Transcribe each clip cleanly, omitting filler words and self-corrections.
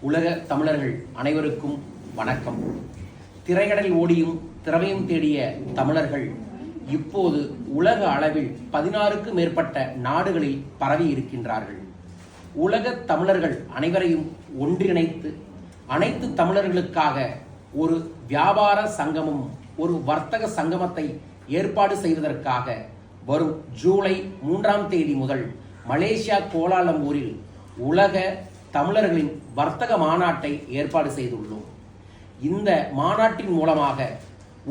உலக தமிழர்கள் அனைவருக்கும் வணக்கம். திரைக்கடலில் ஓடியும் திறமையும் தேடிய தமிழர்கள் இப்போது உலக அளவில் 16க்கும் மேற்பட்ட நாடுகளில் பரவி இருக்கின்றார்கள். உலக தமிழர்கள் அனைவரையும் ஒன்றிணைத்து அனைத்து தமிழர்களுக்காக ஒரு வியாபார சங்கமும் ஒரு வர்த்தக சங்கமத்தை ஏற்பாடு செய்வதற்காக வரும் ஜூலை 3ஆம் தேதி முதல் மலேசியா கோலாலம்பூரில் உலக தமிழர்களின் வர்த்தக மாநாட்டை ஏற்பாடு செய்துள்ளோம். இந்த மாநாட்டின் மூலமாக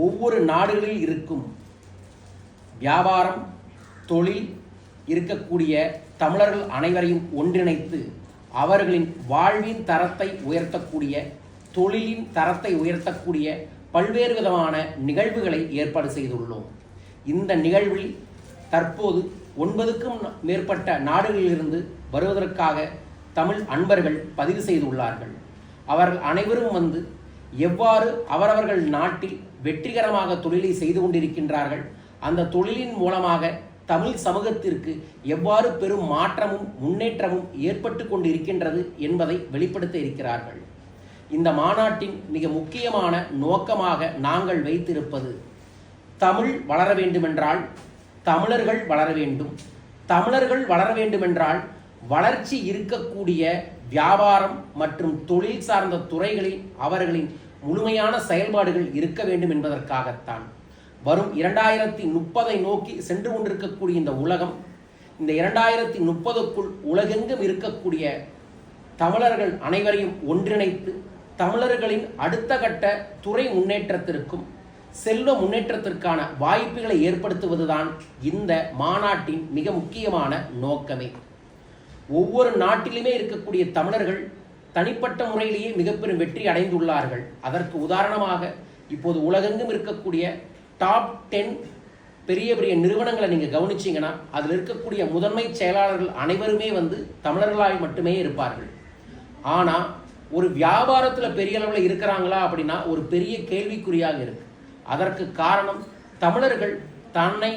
ஒவ்வொரு நாடுகளில் இருக்கும் வியாபாரம், தொழில் இருக்கக்கூடிய தமிழர்கள் அனைவரையும் ஒன்றிணைத்து அவர்களின் வாழ்வின் தரத்தை உயர்த்தக்கூடிய, தொழிலின் தரத்தை உயர்த்தக்கூடிய பல்வேறு விதமான நிகழ்வுகளை ஏற்பாடு செய்துள்ளோம். இந்த நிகழ்வில் தற்போது 9க்கும் மேற்பட்ட நாடுகளிலிருந்து வருவதற்காக தமிழ் அன்பர்கள் பதிவு செய்துள்ளார்கள். அவர்கள் அனைவரும் வந்து எவ்வாறு அவரவர்கள் நாட்டில் வெற்றிகரமாக தொழிலை செய்து கொண்டிருக்கின்றார்கள், அந்த தொழிலின் மூலமாக தமிழ் சமூகத்திற்கு எவ்வாறு பெரும் மாற்றமும் முன்னேற்றமும் ஏற்பட்டு கொண்டு இருக்கின்றது என்பதை வெளிப்படுத்த இருக்கிறார்கள். இந்த மாநாட்டின் மிக முக்கியமான நோக்கமாக நாங்கள் வைத்திருப்பது, தமிழ் வளர வேண்டுமென்றால் தமிழர்கள் வளர வேண்டும், தமிழர்கள் வளர வேண்டுமென்றால் வளர்ச்சி இருக்கக்கூடிய வியாபாரம் மற்றும் தொழில் சார்ந்த துறைகளில் அவர்களின் முழுமையான செயல்பாடுகள் இருக்க வேண்டும் என்பதற்காகத்தான். வரும் 2030 நோக்கி சென்று கொண்டிருக்கக்கூடிய இந்த உலகம், இந்த 2030க்குள் உலகெங்கும் இருக்கக்கூடிய தமிழர்கள் அனைவரையும் ஒன்றிணைத்து தமிழர்களின் அடுத்த கட்ட துறை முன்னேற்றத்திற்கும் செல்வ முன்னேற்றத்திற்கான வாய்ப்புகளை ஏற்படுத்துவதுதான் இந்த மாநாட்டின் மிக முக்கியமான நோக்கமே. ஒவ்வொரு நாட்டிலுமே இருக்கக்கூடிய தமிழர்கள் தனிப்பட்ட முறையிலேயே மிக பெரும் வெற்றி அடைந்துள்ளார்கள். அதற்கு உதாரணமாக இப்போது உலகெங்கும் இருக்கக்கூடிய டாப் 10 பெரிய பெரிய நிறுவனங்களை நீங்கள் கவனிச்சிங்கன்னா அதில் இருக்கக்கூடிய முதன்மை செயலாளர்கள் அனைவருமே தமிழர்களாய் மட்டுமே இருப்பார்கள். ஆனால் ஒரு வியாபாரத்தில் பெரிய அளவில் இருக்கிறாங்களா அப்படின்னா ஒரு பெரிய கேள்விக்குறியாக இருக்கு. அதற்கு காரணம், தமிழர்கள் தன்னை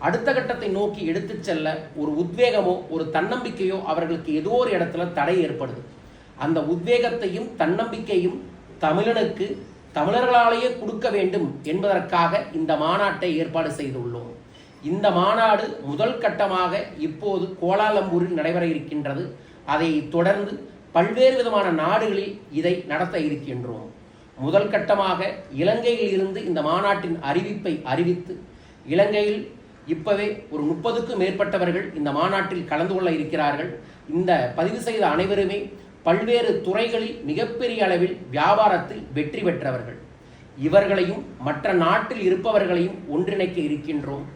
அடுத்த கட்டத்தை நோக்கி எடுத்து செல்ல ஒரு உத்வேகமோ ஒரு தன்னம்பிக்கையோ அவர்களுக்கு ஏதோ ஒரு இடத்துல தடை ஏற்படுது. அந்த உத்வேகத்தையும் தன்னம்பிக்கையும் தமிழனுக்கு தமிழர்களாலேயே கொடுக்க வேண்டும் என்பதற்காக இந்த மாநாட்டை ஏற்பாடு செய்துள்ளோம். இந்த மாநாடு முதல் கட்டமாக இப்போது கோலாலம்பூரில் நடைபெற இருக்கின்றது. அதை தொடர்ந்து பல்வேறு விதமான நாடுகளில் இதை நடத்த இருக்கின்றோம். முதல் கட்டமாக இலங்கையில் இருந்து இந்த மாநாட்டின் அறிவிப்பை அறிவித்து, இலங்கையில் இப்பவே ஒரு 30க்கும் மேற்பட்டவர்கள் இந்த மாநாட்டில் கலந்து கொள்ள இருக்கிறார்கள். இந்த பதிவு செய்த அனைவருமே பல்வேறு துறைகளில் மிகப்பெரிய அளவில் வியாபாரத்தில் வெற்றி பெற்றவர்கள். இவர்களையும் மற்ற நாட்டில் இருப்பவர்களையும் ஒன்றிணைக்க இருக்கின்றோம்.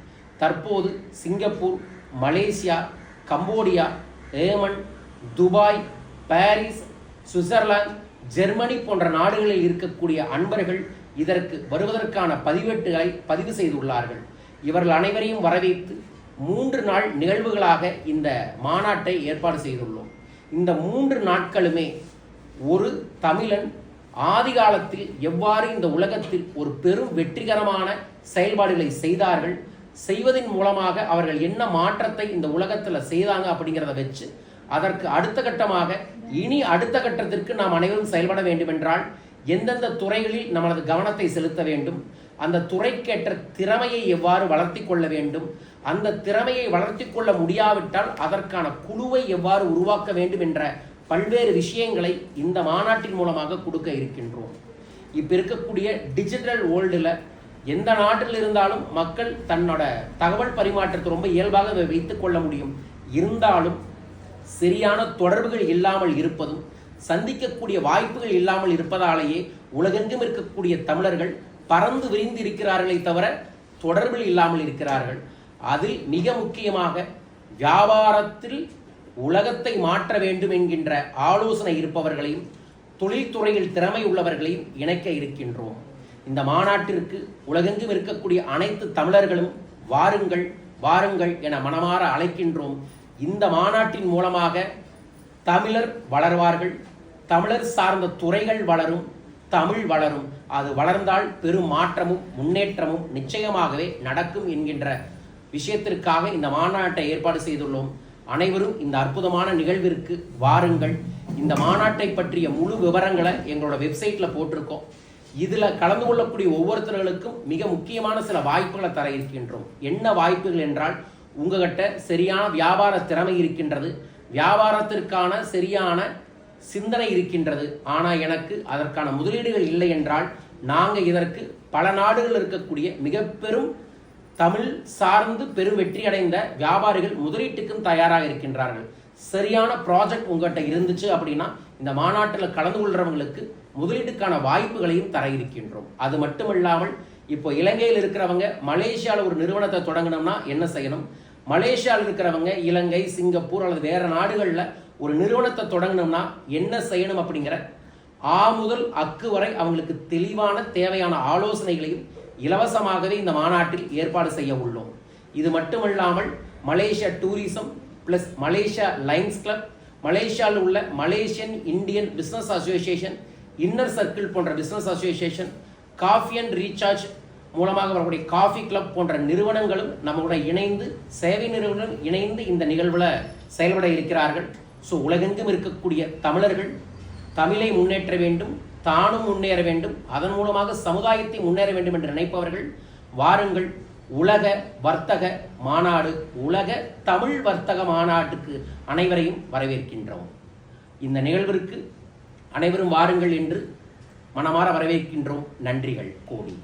தற்போது Singapore, Malaysia, Cambodia, Yemen, Dubai, Paris, Switzerland, Germany போன்ற நாடுகளில் இருக்கக்கூடிய அன்பர்கள் இதற்கு வருவதற்கான பதிவேட்டுகளை பதிவு செய்துள்ளார்கள். இவர்கள் அனைவரையும் வரவேற்று 3 நாள் நிகழ்வுகளாக இந்த மாநாட்டை ஏற்பாடு செய்துள்ளோம். இந்த 3 நாட்களுமே ஒரு தமிழன் ஆதி காலத்தில் எவ்வாறு இந்த உலகத்தில் ஒரு பெரும் வெற்றிகரமான செயல்பாடுகளை செய்தார்கள், செய்வதன் மூலமாக அவர்கள் என்ன மாற்றத்தை இந்த உலகத்தில் செய்தாங்க அப்படிங்கிறத வச்சு அதற்கு அடுத்த கட்டமாக இனி அடுத்த கட்டத்திற்கு நாம் அனைவரும் செயல்பட வேண்டும் என்றால் எந்தெந்த துறைகளில் நமது கவனத்தை செலுத்த வேண்டும், அந்த துறைக்கேற்ற திறமையை எவ்வாறு வளர்த்தி கொள்ள வேண்டும், அந்த திறமையை வளர்த்தி கொள்ள முடியாவிட்டால் அதற்கான குழுவை எவ்வாறு உருவாக்க வேண்டும் என்ற பல்வேறு விஷயங்களை இந்த மாநாட்டின் மூலமாக கொடுக்க இருக்கின்றோம். இப்போ இருக்கக்கூடிய டிஜிட்டல் வேர்ல்டில் எந்த நாட்டில் இருந்தாலும் மக்கள் தன்னோட தகவல் பரிமாற்றத்தை ரொம்ப இயல்பாக வைத்துக் கொள்ள முடியும். இருந்தாலும் சரியான தொடர்புகள் இல்லாமல் இருப்பதும், சந்திக்கக்கூடிய வாய்ப்புகள் இல்லாமல் இருப்பதாலேயே உலகெங்கும் இருக்கக்கூடிய தமிழர்கள் பறந்து விரிந்து இருக்கிறார்களே தவிர தொடர்பில் இல்லாமல் இருக்கிறார்கள். அதில் மிக முக்கியமாக வியாபாரத்தில் உலகத்தை மாற்ற வேண்டும் என்கின்ற ஆலோசனை இருப்பவர்களையும் தொழில்துறையில் திறமை உள்ளவர்களையும் இணைக்க இருக்கின்றோம். இந்த மாநாட்டிற்கு உலகெங்கும் இருக்கக்கூடிய அனைத்து தமிழர்களும் வாருங்கள் வாருங்கள் என மனமாற அழைக்கின்றோம். இந்த மாநாட்டின் மூலமாக தமிழர் வளர்வார்கள், தமிழர் சார்ந்த துறைகள் வளரும், தமிழ் வளரும். அது வளர்ந்தால் பெரும் மாற்றமும் முன்னேற்றமும் நிச்சயமாகவே நடக்கும் என்கின்ற விஷயத்திற்காக இந்த மாநாட்டை ஏற்பாடு செய்துள்ளோம். அனைவரும் இந்த அற்புதமான நிகழ்விற்கு வாருங்கள். இந்த மாநாட்டை பற்றிய முழு விவரங்களை எங்களோட வெப்சைட்டில் போட்டிருக்கோம். இதில் கலந்து கொள்ளக்கூடிய ஒவ்வொருத்தர்களுக்கும் மிக முக்கியமான சில வாய்ப்புகளை தர இருக்கின்றோம். என்ன வாய்ப்புகள் என்றால், உங்ககிட்ட சரியான வியாபார திறமை இருக்கின்றது, வியாபாரத்திற்கான சரியான சிந்தனை இருக்கின்றது, ஆனால் எனக்கு அதற்கான முதலீடுகள் இல்லை என்றால் நாங்கள் இதற்கு பல நாடுகளில் இருக்கக்கூடிய மிக பெரும் தமிழ் சார்ந்து பெரும் வெற்றி அடைந்த வியாபாரிகள் முதலீட்டுக்கும் தயாராக இருக்கின்றார்கள். சரியான ப்ராஜெக்ட் உங்கள்கிட்ட இருந்துச்சு அப்படின்னா இந்த மாநாட்டில் கலந்து கொள்றவங்களுக்கு முதலீட்டுக்கான வாய்ப்புகளையும் தர இருக்கின்றோம். அது மட்டுமில்லாமல் இப்போ இலங்கையில் இருக்கிறவங்க மலேசியாவில் ஒரு நிறுவனத்தை தொடங்கணும்னா என்ன செய்யணும், மலேசியாவில் இருக்கிறவங்க இலங்கை, சிங்கப்பூர் அல்லது வேற நாடுகளில் ஒரு நிறுவனத்தை தொடங்கணும்னா என்ன செய்யணும் அப்படிங்கிற முதல் அக்கு வரை அவங்களுக்கு தெளிவான தேவையான ஆலோசனைகளையும் இலவசமாகவே இந்த மாநாட்டில் ஏற்பாடு செய்ய உள்ளோம். இது மட்டுமல்லாமல் Malaysia tourism plus Malaysia lions club, மலேசியாவில் உள்ள Malaysian Indian business association, inner circle போன்ற business association, coffee and recharge மூலமாக வரக்கூடிய காஃபி கிளப் போன்ற நிறுவனங்களும் நம்முடைய இணைந்து சேவை நிறுவனம் இணைந்து இந்த நிகழ்வில் செயல்பட இருக்கிறார்கள். ஸோ உலகெங்கும் இருக்கக்கூடிய தமிழர்கள் தமிழை முன்னேற்ற வேண்டும், தானும் முன்னேற வேண்டும், அதன் மூலமாக சமுதாயத்தை முன்னேற வேண்டும் என்று நினைப்பவர்கள் வாருங்கள். உலக வர்த்தக மாநாடு, உலக தமிழ் வர்த்தக மாநாட்டுக்கு அனைவரையும் வரவேற்கின்றோம். இந்த நிகழ்விற்கு அனைவரும் வாருங்கள் என்று மனமாற வரவேற்கின்றோம். நன்றிகள் கோடி.